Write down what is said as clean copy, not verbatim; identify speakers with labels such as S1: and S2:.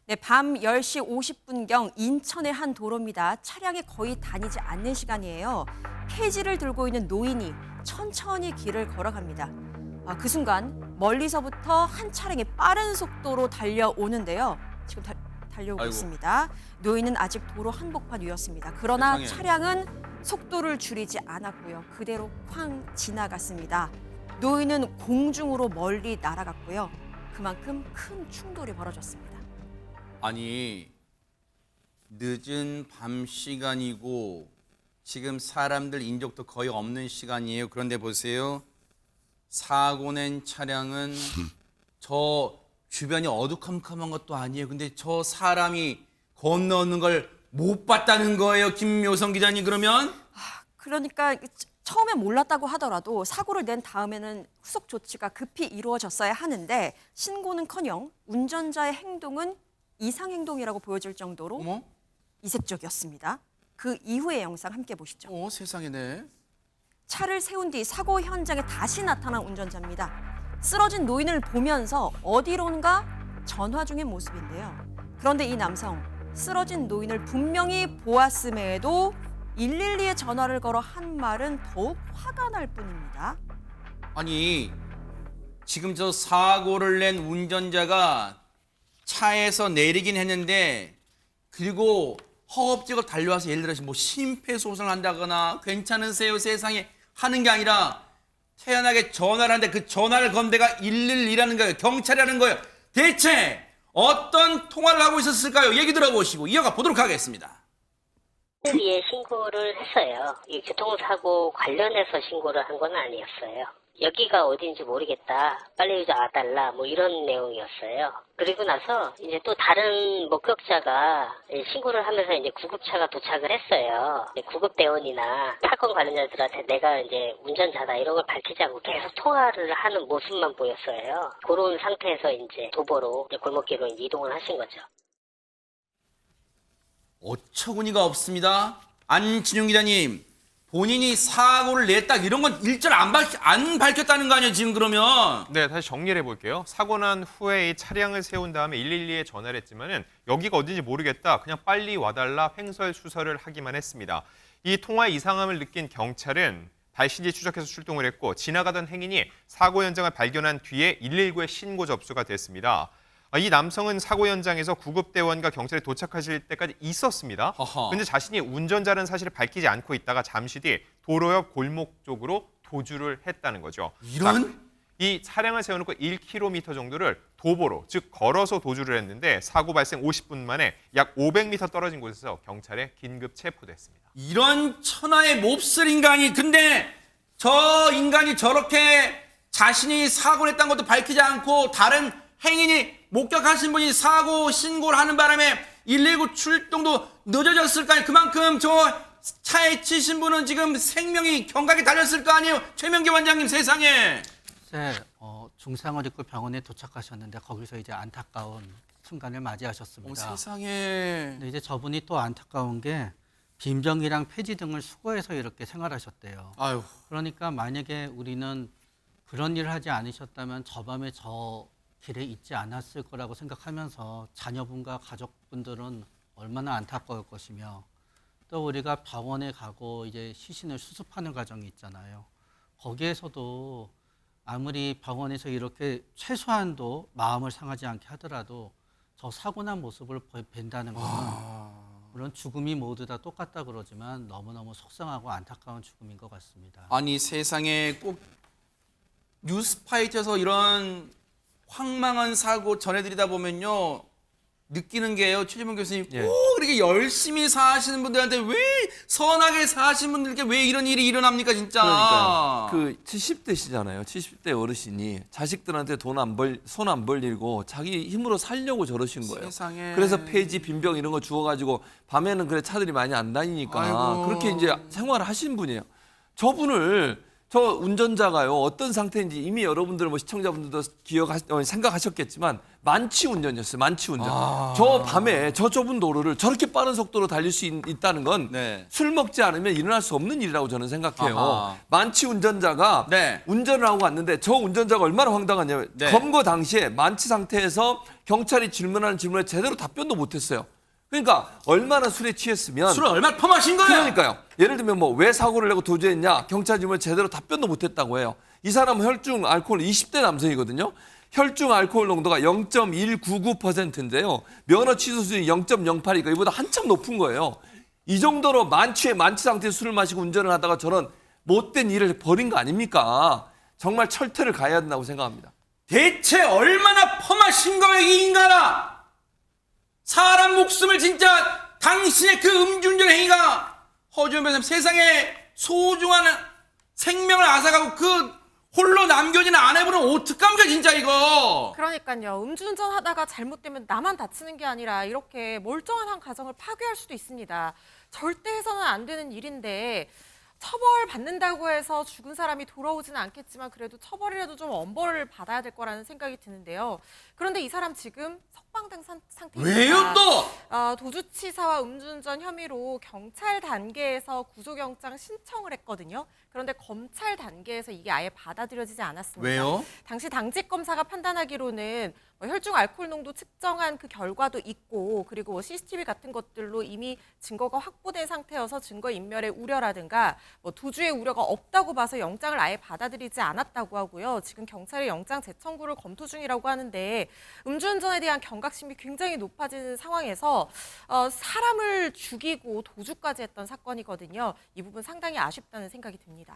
S1: 네, 밤 10시 50분경 인천의 한 도로입니다. 차량이 거의 다니지 않는 시간이에요. 폐지를 들고 있는 노인이 천천히 길을 걸어갑니다. 그 순간 멀리서부터 한 차량이 빠른 속도로 달려오는데요. 지금 달려오고
S2: 아이고.
S1: 있습니다. 노인은 아직 도로 한복판 위였습니다. 그러나
S2: 세상에.
S1: 차량은 속도를 줄이지 않았고요. 그대로 쾅 지나갔습니다. 노인은 공중으로 멀리 날아갔고요. 그만큼 큰 충돌이 벌어졌습니다.
S2: 아니, 늦은 밤 시간이고 지금 사람들 인적도 거의 없는 시간이에요. 그런데 보세요. 사고 낸 차량은 저 주변이 어두컴컴한 것도 아니에요. 근데 저 사람이 건너는 걸 못 봤다는 거예요. 김묘성 기자님 그러면?
S1: 그러니까 처음에 몰랐다고 하더라도 사고를 낸 다음에는 후속 조치가 급히 이루어졌어야 하는데 신고는커녕 운전자의 행동은 이상 행동이라고 보여질 정도로
S2: 어머?
S1: 이색적이었습니다. 그 이후의 영상 함께 보시죠.
S2: 세상에네.
S1: 차를 세운 뒤 사고 현장에 다시 나타난 운전자입니다. 쓰러진 노인을 보면서 어디론가 전화 중인 모습인데요. 그런데 이 남성 쓰러진 노인을 분명히 보았음에도 112에 전화를 걸어 한 말은 더욱 화가 날 뿐입니다.
S2: 아니, 지금 저 사고를 낸 운전자가 차에서 내리긴 했는데 그리고 허겁지겁 달려와서 예를 들어서 뭐 심폐소생을 한다거나 괜찮으세요 세상에 하는 게 아니라 태연하게 전화를 하는데 그 전화를 건 데가 112라는 거예요. 경찰이라는 거예요. 대체 어떤 통화를 하고 있었을까요? 얘기 들어보시고 이어가 보도록 하겠습니다.
S3: 에 신고를 했어요. 이 교통사고 관련해서 신고를 한 건 아니었어요. 여기가 어딘지 모르겠다. 빨리 와달라. 뭐 이런 내용이었어요. 그리고 나서 이제 또 다른 목격자가 신고를 하면서 이제 구급차가 도착을 했어요. 구급대원이나 사건 관련자들한테 내가 이제 운전자다 이런 걸 밝히지 않고 계속 통화를 하는 모습만 보였어요. 그런 상태에서 이제 도보로 이제 골목길로 이동을 하신 거죠.
S2: 어처구니가 없습니다. 안진용 기자님, 본인이 사고를 냈다 이런 건 일절 안 밝혔다는 거 아니에요 지금 그러면?
S4: 네, 다시 정리를 해볼게요. 사고 난 후에 이 차량을 세운 다음에 112에 전화를 했지만은 여기가 어딘지 모르겠다. 그냥 빨리 와달라 횡설수설을 하기만 했습니다. 이 통화의 이상함을 느낀 경찰은 발신지 추적해서 출동을 했고 지나가던 행인이 사고 현장을 발견한 뒤에 119에 신고 접수가 됐습니다. 이 남성은 사고 현장에서 구급대원과 경찰이 도착하실 때까지 있었습니다. 그런데 자신이 운전자라는 사실을 밝히지 않고 있다가 잠시 뒤 도로 옆 골목 쪽으로 도주를 했다는 거죠.
S2: 이런?
S4: 이 차량을 세워놓고 1km 정도를 도보로, 즉 걸어서 도주를 했는데 사고 발생 50분 만에 약 500m 떨어진 곳에서 경찰에 긴급 체포됐습니다.
S2: 이런 천하의 몹쓸 인간이 근데 저 인간이 저렇게 자신이 사고를 했다는 것도 밝히지 않고 다른 행인이 목격하신 분이 사고 신고를 하는 바람에 119 출동도 늦어졌을 거 아니에요. 그만큼 저 차에 치신 분은 지금 생명이 경각에 달렸을 거 아니에요. 최명기 원장님 세상에.
S5: 중상을 입고 병원에 도착하셨는데 거기서 이제 안타까운 순간을 맞이하셨습니다.
S2: 세상에.
S5: 근데 이제 저분이 또 안타까운 게 빈병이랑 폐지 등을 수거해서 이렇게 생활하셨대요.
S2: 아유.
S5: 그러니까 만약에 우리는 그런 일을 하지 않으셨다면 저 밤에 저 길에 있지 않았을 거라고 생각하면서 자녀분과 가족분들은 얼마나 안타까울 것이며 또 우리가 병원에 가고 이제 시신을 수습하는 과정이 있잖아요. 거기에서도 아무리 병원에서 이렇게 최소한도 마음을 상하지 않게 하더라도 저 사고 난 모습을 뵌다는 것은 물론 죽음이 모두 다 똑같다 그러지만 너무너무 속상하고 안타까운 죽음인 것 같습니다.
S2: 아니 세상에 꼭 뉴스파이트에서 이런 황망한 사고 전해드리다 보면요 느끼는 게요. 최재문 교수님 꼭 이렇게 열심히 사시는 분들한테 왜 선하게 사시는 분들께 왜 이런 일이 일어납니까 진짜.
S6: 그러니까 그 70대시잖아요. 70대 어르신이 자식들한테 손 안 벌리고 자기 힘으로 살려고 저러신 거예요.
S2: 세상에.
S6: 그래서 폐지, 빈병 이런 거 주워가지고 밤에는 그래 차들이 많이 안 다니니까
S2: 아이고.
S6: 그렇게 이제 생활을 하신 분이에요. 저분을 저 운전자가요 어떤 상태인지 이미 여러분들 뭐 시청자분들도 생각하셨겠지만 만취 운전이었어요. 만취 운전. 저 밤에 저 좁은 도로를 저렇게 빠른 속도로 달릴 수 있다는 건 술
S2: 네.
S6: 먹지 않으면 일어날 수 없는 일이라고 저는 생각해요.
S2: 아하.
S6: 만취 운전자가
S2: 네.
S6: 운전을 하고 갔는데 저 운전자가 얼마나 황당하냐면
S2: 네.
S6: 검거 당시에 만취 상태에서 경찰이 질문하는 질문에 제대로 답변도 못했어요. 그러니까 얼마나 술에 취했으면
S2: 술을 얼마나 퍼마신 거야?
S6: 그러니까요. 예를 들면 뭐 왜 사고를 내고 도주했냐 경찰 질문에 제대로 답변도 못했다고 해요. 이 사람은 혈중 알코올 20대 남성이거든요. 혈중 알코올 농도가 0.199%인데요. 면허 취소 수준이 0.08이니까 이보다 한참 높은 거예요. 이 정도로 만취 상태에서 술을 마시고 운전을 하다가 저런 못된 일을 벌인 거 아닙니까? 정말 철퇴를 가해야 된다고 생각합니다.
S2: 대체 얼마나 펌하신 거야 이 인간아! 사람 목숨을 진짜 당신의 그 음주운전 행위가 허주면 세상에 소중한 생명을 앗아가고 그 홀로 남겨진 아내분은 어떡합니까 진짜 이거.
S7: 그러니까요. 음주운전 하다가 잘못되면 나만 다치는 게 아니라 이렇게 멀쩡한 한 가정을 파괴할 수도 있습니다. 절대 해서는 안 되는 일인데 처벌 받는다고 해서 죽은 사람이 돌아오지는 않겠지만 그래도 처벌이라도 좀 엄벌을 받아야 될 거라는 생각이 드는데요. 그런데 이 사람 지금 석방된 상태입니다.
S2: 왜요 또?
S7: 도주치사와 음주운전 혐의로 경찰 단계에서 구속영장 신청을 했거든요. 그런데 검찰 단계에서 이게 아예 받아들여지지 않았습니다.
S2: 왜요?
S7: 당시 당직 검사가 판단하기로는 혈중 알코올 농도 측정한 그 결과도 있고 그리고 뭐 CCTV 같은 것들로 이미 증거가 확보된 상태여서 증거 인멸의 우려라든가 뭐 도주의 우려가 없다고 봐서 영장을 아예 받아들이지 않았다고 하고요. 지금 경찰이 영장 재청구를 검토 중이라고 하는데 음주운전에 대한 경각심이 굉장히 높아지는 상황에서 사람을 죽이고 도주까지 했던 사건이거든요. 이 부분 상당히 아쉽다는 생각이 듭니다.